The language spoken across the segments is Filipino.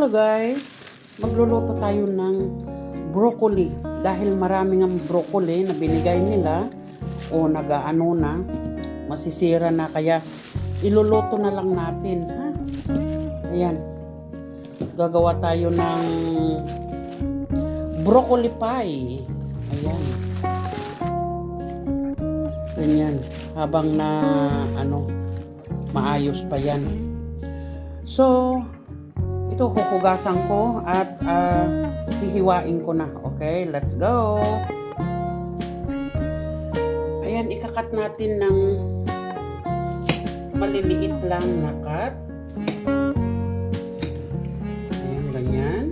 Hello guys! Magluluto tayo ng broccoli. Dahil marami ng broccoli na binigay nila o nag-aano na, masisira na, kaya iluluto na lang natin. Ha? Ayan. Gagawa tayo ng broccoli pie. Ayan. Ganyan. Habang na maayos pa yan. So, ito huhugasan ko at hihiwain ko na. Okay, let's go. Ayan, ikakat natin ng maliliit lang na cut. Ayan, ganyan.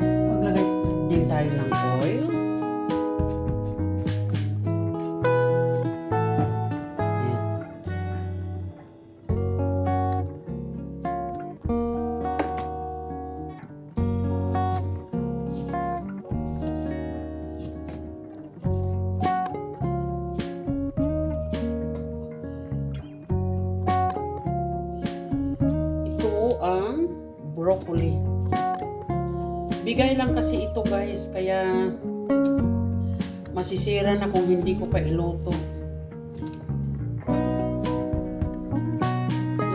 Maglagay din tayo ng oil. Ang broccoli. Bigay lang kasi ito guys, kaya masisira na kung hindi ko pa iluto.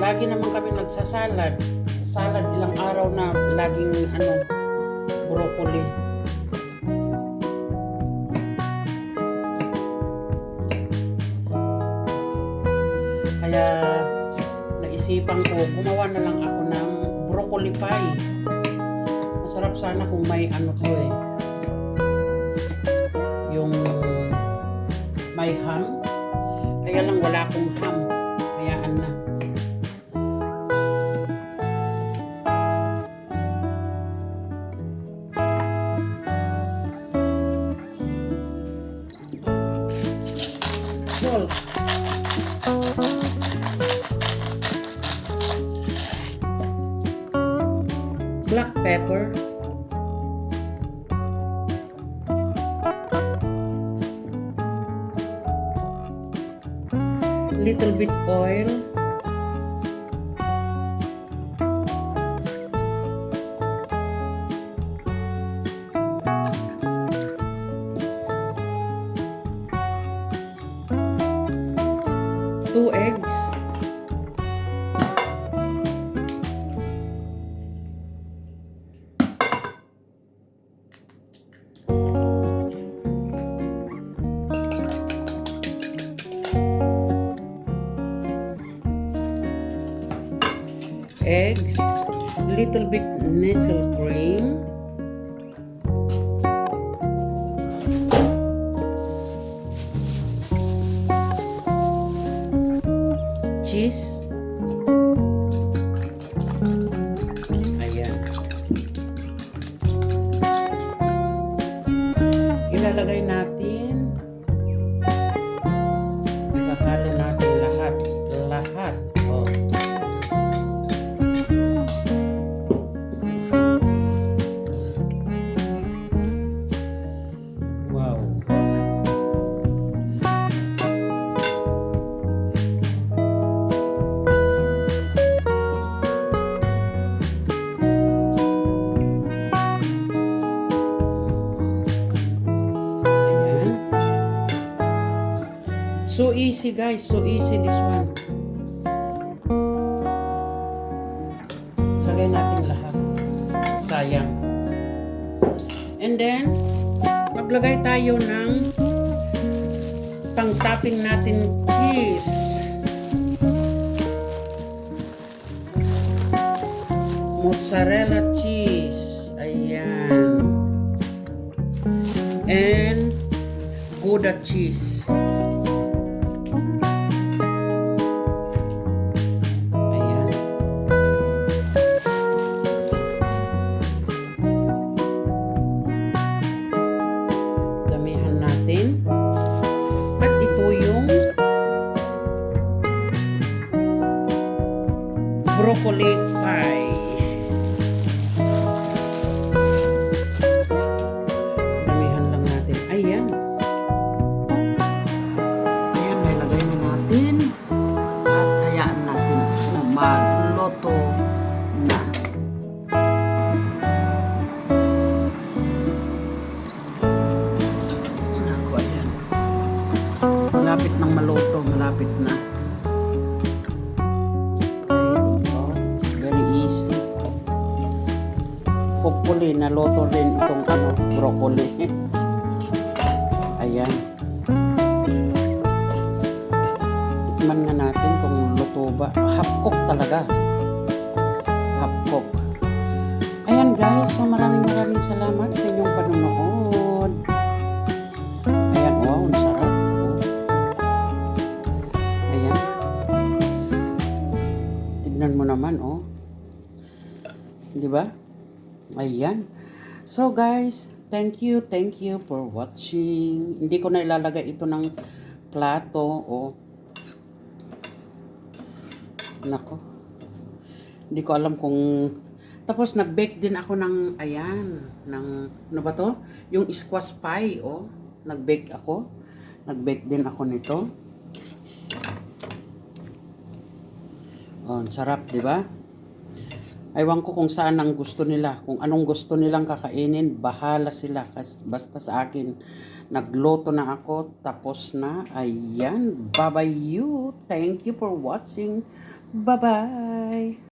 Lagi naman kami nagsasalad. Salad ilang araw na laging broccoli. Kaya naisipan ko, gumawa na lang ako ng broccoli pie. Masarap sana kung may yung may ham. Kaya lang wala akong ham. Hayaan na. Salt. Black pepper, little bit oil, two eggs, eggs, little bit Nestle cream, cheese, ayan, ilalagay natin, ikakalo natin lahat, oh. So easy guys, so easy this one. Lagay natin lahat. Sayang. And then, maglagay tayo ng pang-topping natin cheese. Mozzarella cheese. Ayan. And Gouda cheese. At ito yung broccoli pie. Damihan lang natin. Ayan. malapit na. Okay, ito. Very easy. Hopefully, naluto rin itong broccoli. Ayan. Tikman nga natin kung luto ba. Half cook talaga. Half cook. Ayan guys, so maraming salamat sa inyong panonood. Ayan, wow, ang sarap. Ayan. Tignan mo naman, oh. Di ba? Ayan. So guys, thank you for watching. Hindi ko na ilalagay ito ng plato, oh. Nako. Hindi ko alam kung... Tapos nag-bake din ako ng, ayan, ng, ano ba to? Yung squash pie, oh. Nag-bake ako. Nag-bake din ako nito. Oh, sarap, di ba? Aywan ko kung saan ang gusto nila. Kung anong gusto nilang kakainin, bahala sila. Basta sa akin, nagluto na ako, tapos na. Ayan, bye-bye you. Thank you for watching. Bye-bye.